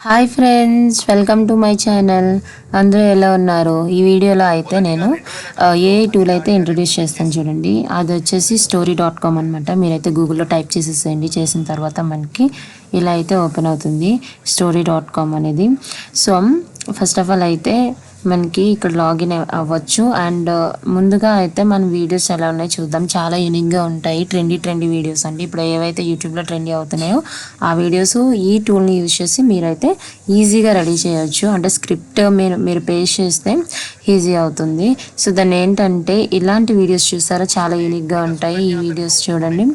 Hi friends, welcome to my channel. అందరూ ఎలా ఉన్నారు? ఈ వీడియోలో అయితే నేను ఏఐ టూల్ అయితే ఇంట్రొడ్యూస్ చేస్తాను చూడండి. అది వచ్చేసి story.com అనమాట. మీరైతే గూగుల్లో టైప్ చేసేసేయండి. చేసిన తర్వాత మనకి ఇలా అయితే ఓపెన్ అవుతుంది story.com అనేది. సో ఫస్ట్ ఆఫ్ ఆల్ అయితే మనకి ఇక్కడ లాగిన్ అవ్వచ్చు. అండ్ ముందుగా అయితే మన వీడియోస్ ఎలా ఉన్నాయో చూద్దాం. చాలా యూనిక్గా ఉంటాయి. ట్రెండీ వీడియోస్ అండి. ఇప్పుడు ఏవైతే యూట్యూబ్లో ట్రెండీ అవుతున్నాయో ఆ వీడియోస్ ఈ టూల్ని యూజ్ చేసి మీరైతే ఈజీగా రెడీ చేయొచ్చు. అంటే స్క్రిప్ట్ మీరు పేస్ట్ చేస్తే ఈజీ అవుతుంది. సో దాన్ని ఏంటంటే ఇలాంటి వీడియోస్ చూసారా, చాలా యూనిక్గా ఉంటాయి. ఈ వీడియోస్ చూడండి.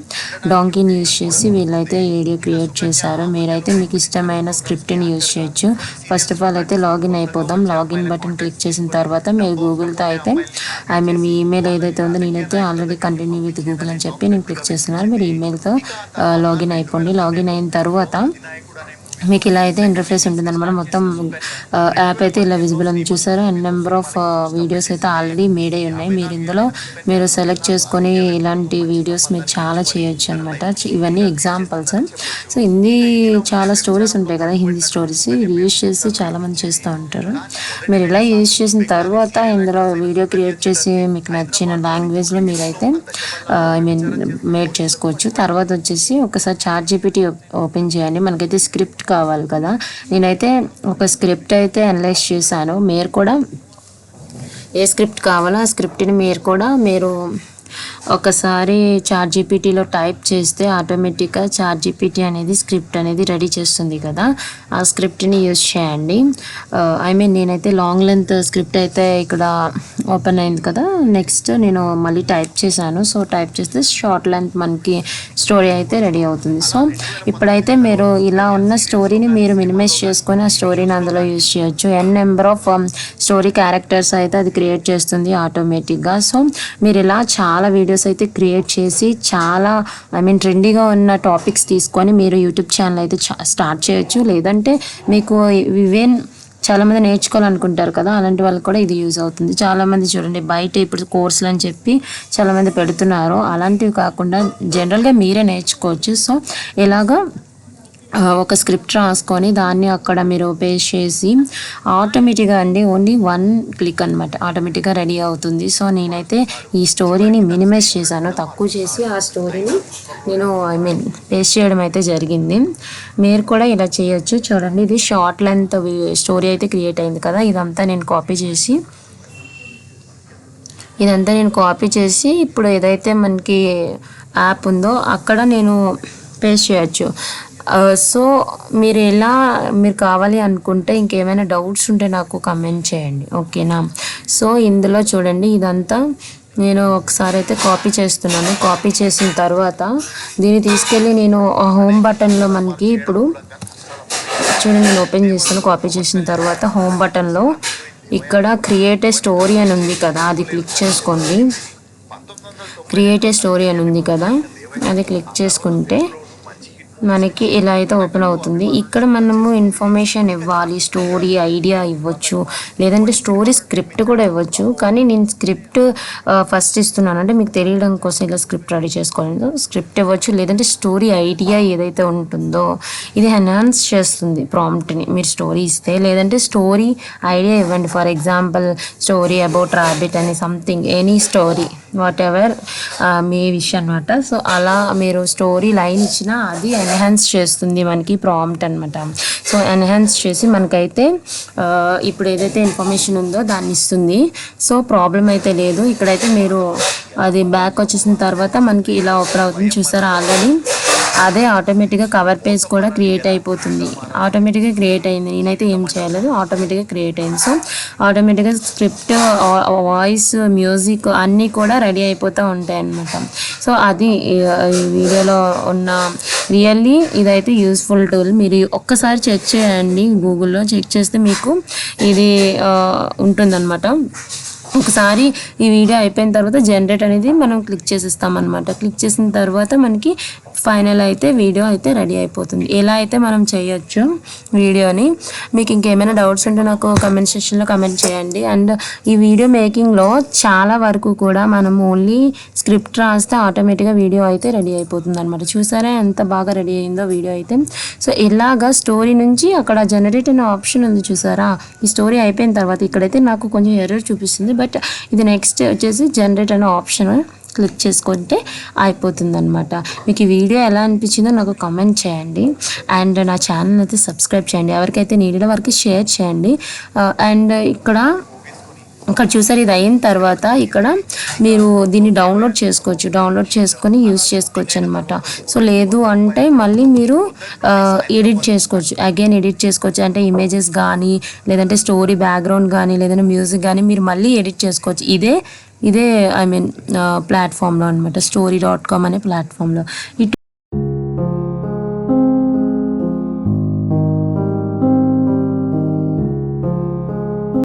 డాంకీని యూజ్ చేసి వీళ్ళైతే వీడియో క్రియేట్ చేశారు. మీరైతే మీకు ఇష్టమైన స్క్రిప్ట్ని యూజ్ చేయొచ్చు. ఫస్ట్ ఆఫ్ ఆల్ అయితే లాగిన్ అయిపోదాం. లాగిన్ బటన్ క్లిక్ చేసిన తర్వాత మీరు గూగుల్తో అయితే మీ ఈమెయిల్ ఏదైతే ఉందో, నేనైతే ఆల్రెడీ కంటిన్యూ విత్ గూగుల్ అని చెప్పి నేను క్లిక్ చేస్తున్నాను. మీరు ఈమెయిల్తో లాగిన్ అయిపోండి. లాగిన్ అయిన తర్వాత మీకు ఇలా అయితే ఇంటర్ఫేస్ ఉంటుందన్నమాట. మొత్తం యాప్ అయితే ఇలా విజిబుల్ అని చూసారు. అండ్ నెంబర్ ఆఫ్ వీడియోస్ అయితే ఆల్రెడీ మేడ్ అయి ఉన్నాయి. మీరు ఇందులో సెలెక్ట్ చేసుకొని ఇలాంటి వీడియోస్ మీరు చాలా చేయొచ్చు అనమాట. ఇవన్నీ ఎగ్జాంపుల్స్. సో హిందీ చాలా స్టోరీస్ ఉంటాయి కదా, హిందీ స్టోరీస్ ఇది యూజ్ చేసి చాలామంది చేస్తూ ఉంటారు. మీరు ఇలా యూజ్ చేసిన తర్వాత ఇందులో వీడియో క్రియేట్ చేసి మీకు నచ్చిన లాంగ్వేజ్లో మీరైతే మేడ్ చేసుకోవచ్చు. తర్వాత వచ్చేసి ఒకసారి ChatGPT ఓపెన్ చేయండి. మనకైతే స్క్రిప్ట్ కావాలి కదా, నేనైతే ఒక స్క్రిప్ట్ అయితే అనలైజ్ చేశాను. మీరు కూడా ఏ స్క్రిప్ట్ కావాలో ఆ స్క్రిప్ట్ని మీరు ఒకసారి ChatGPTలో టైప్ చేస్తే ఆటోమేటిక్గా ChatGPT అనేది స్క్రిప్ట్ అనేది రెడీ చేస్తుంది కదా, ఆ స్క్రిప్ట్ని యూజ్ చేయండి. నేనైతే లాంగ్ లెంత్ స్క్రిప్ట్ అయితే ఇక్కడ ఓపెన్ అయింది కదా. నెక్స్ట్ నేను మళ్ళీ టైప్ చేశాను. సో టైప్ చేస్తే షార్ట్ లెంత్ మనకి స్టోరీ అయితే రెడీ అవుతుంది. సో ఇప్పుడైతే మీరు ఇలా ఉన్న స్టోరీని మీరు మినిమైజ్ చేసుకొని ఆ స్టోరీని అందులో యూజ్ చేయొచ్చు. నెంబర్ ఆఫ్ స్టోరీ క్యారెక్టర్స్ అయితే అది క్రియేట్ చేస్తుంది ఆటోమేటిక్గా. సో మీరు ఇలా చాలా వీడియోస్ అయితే క్రియేట్ చేసి చాలా ట్రెండీగా ఉన్న టాపిక్స్ తీసుకొని మీరు యూట్యూబ్ ఛానల్ అయితే స్టార్ట్ చేయొచ్చు. లేదంటే మీకు ఈవెన్ చాలామంది నేర్చుకోవాలనుకుంటారు కదా, అలాంటి వాళ్ళకి కూడా ఇది యూజ్ అవుతుంది. చాలామంది చూడండి బయట ఇప్పుడు కోర్సులు అని చెప్పి చాలామంది పెడుతున్నారు. అలాంటివి కాకుండా జనరల్గా మీరే నేర్చుకోవచ్చు. సో ఇలాగా ఒక స్క్రిప్ట్ రాసుకొని దాన్ని అక్కడ మీరు పేస్ట్ చేసి ఆటోమేటిక్గా ఓన్లీ 1 క్లిక్ అనమాట, ఆటోమేటిక్గా రెడీ అవుతుంది. సో నేనైతే ఈ స్టోరీని మినిమైజ్ చేశాను, తక్కువ చేసి ఆ స్టోరీని నేను పేస్ట్ చేయడం అయితే జరిగింది. మీరు కూడా ఇలా చేయొచ్చు. చూడండి, ఇది షార్ట్ లెంత్ స్టోరీ అయితే క్రియేట్ అయింది కదా. ఇదంతా నేను కాపీ చేసి ఇప్పుడు ఏదైతే మనకి యాప్ ఉందో అక్కడ నేను పేస్ట్ చేయొచ్చు. సో మీరు కావాలి అనుకుంటే ఇంకేమైనా డౌట్స్ ఉంటే నాకు కమెంట్ చేయండి, ఓకేనా. సో ఇందులో చూడండి, ఇదంతా నేను ఒకసారి అయితే కాపీ చేస్తున్నాను. కాపీ చేసిన తర్వాత దీన్ని తీసుకెళ్ళి నేను హోమ్ బటన్లో మనకి ఇప్పుడు చూడండి, నేను ఓపెన్ చేస్తాను. కాపీ చేసిన తర్వాత హోమ్ బటన్లో ఇక్కడ క్రియేట్ ఏ స్టోరీ అని ఉంది కదా, అది క్లిక్ చేసుకోండి. క్రియేట్ ఏ స్టోరీ అని ఉంది కదా, అది క్లిక్ చేసుకుంటే మనకి ఇలా అయితే ఓపెన్ అవుతుంది. ఇక్కడ మనము ఇన్ఫర్మేషన్ ఇవ్వాలి, స్టోరీ ఐడియా ఇవ్వచ్చు, లేదంటే స్టోరీ స్క్రిప్ట్ కూడా ఇవ్వచ్చు. కానీ నేను స్క్రిప్ట్ ఫస్ట్ ఇస్తున్నాను, అంటే మీకు తెలియడం కోసం ఇలా స్క్రిప్ట్ రెడీ చేసుకోవాలి. స్క్రిప్ట్ ఇవ్వచ్చు, లేదంటే స్టోరీ ఐడియా ఏదైతే ఉంటుందో ఇది ఎన్హాన్స్ చేస్తుంది ప్రాంప్ట్ని. మీరు స్టోరీ ఇస్తే, లేదంటే స్టోరీ ఐడియా ఇవ్వండి. For example story about rabbit అని something, any story whatever మీ విష్ అనమాట. సో అలా మీరు స్టోరీ లైన్ ఇచ్చినా అది ఎన్హాన్స్ చేస్తుంది మనకి ప్రాంప్ట్ అనమాట. సో ఎన్హాన్స్ చేసి మనకైతే ఇప్పుడు ఏదైతే ఇన్ఫర్మేషన్ ఉందో దాన్ని ఇస్తుంది. సో ప్రాబ్లం అయితే లేదు. ఇక్కడైతే మీరు అది బ్యాక్ వచ్చేసిన తర్వాత మనకి ఇలా ఓపెన్ అవుతుంది. చూసారా, ఆల్రెడీ అదే ఆటోమేటిక్గా కవర్ పేజ్ కూడా క్రియేట్ అయిపోతుంది. ఆటోమేటిక్గా క్రియేట్ అయింది, నేనైతే ఏం చేయలేదు, ఆటోమేటిక్గా క్రియేట్ అయింది. సో ఆటోమేటిక్గా స్క్రిప్ట్, వాయిస్, మ్యూజిక్ అన్నీ కూడా రెడీ అయిపోతూ ఉంటాయి అన్నమాట. సో అది ఈ వీడియోలో ఉన్న రియల్లీ ఇదైతే యూస్ఫుల్ టూల్. మీరు ఒక్కసారి చెక్ చేయండి, గూగుల్లో చెక్ చేస్తే మీకు ఇది ఉంటుందన్నమాట. ఒకసారి ఈ వీడియో అయిపోయిన తర్వాత జనరేట్ అనేది మనం క్లిక్ చేసేస్తాం అనమాట. క్లిక్ చేసిన తర్వాత మనకి ఫైనల్ అయితే వీడియో అయితే రెడీ అయిపోతుంది. ఎలా అయితే మనం చేయొచ్చు వీడియోని. మీకు ఇంకేమైనా డౌట్స్ ఉంటే నాకు కమెంట్ సెక్షన్లో కమెంట్ చేయండి. అండ్ ఈ వీడియో మేకింగ్లో చాలా వరకు కూడా మనం ఓన్లీ స్క్రిప్ట్ రాస్తే ఆటోమేటిక్గా వీడియో అయితే రెడీ అయిపోతుంది అనమాట. చూసారా ఎంత బాగా రెడీ అయిందో వీడియో అయితే. సో ఇలాగా స్టోరీ నుంచి అక్కడ జనరేట్ అనే ఆప్షన్ ఉంది చూసారా. ఈ స్టోరీ అయిపోయిన తర్వాత ఇక్కడైతే నాకు కొంచెం ఎర్రర్ చూపిస్తుంది. బట్ ఇది నెక్స్ట్ వచ్చేసి జనరేట్ అనే ఆప్షన్ క్లిక్ చేసుకుంటే అయిపోతుంది అనమాట. మీకు ఈ వీడియో ఎలా అనిపించిందో నాకు కామెంట్ చేయండి. అండ్ నా ఛానల్ అయితే సబ్స్క్రైబ్ చేయండి. ఎవరికైతే నీడో వారికి షేర్ చేయండి. అండ్ ఇక్కడ చూసారు, ఇది అయిన తర్వాత ఇక్కడ మీరు దీన్ని డౌన్లోడ్ చేసుకోవచ్చు. డౌన్లోడ్ చేసుకొని యూజ్ చేసుకోవచ్చు అనమాట. సో లేదు అంటే మళ్ళీ మీరు ఎడిట్ చేసుకోవచ్చు, అగైన్ ఎడిట్ చేసుకోవచ్చు. అంటే ఇమేజెస్ కానీ లేదంటే స్టోరీ బ్యాక్గ్రౌండ్ కానీ లేదంటే మ్యూజిక్ కానీ మీరు మళ్ళీ ఎడిట్ చేసుకోవచ్చు. ఇదే ఐ మీన్ ప్లాట్ఫామ్లో అనమాట, story.com అనే ప్లాట్ఫామ్లో.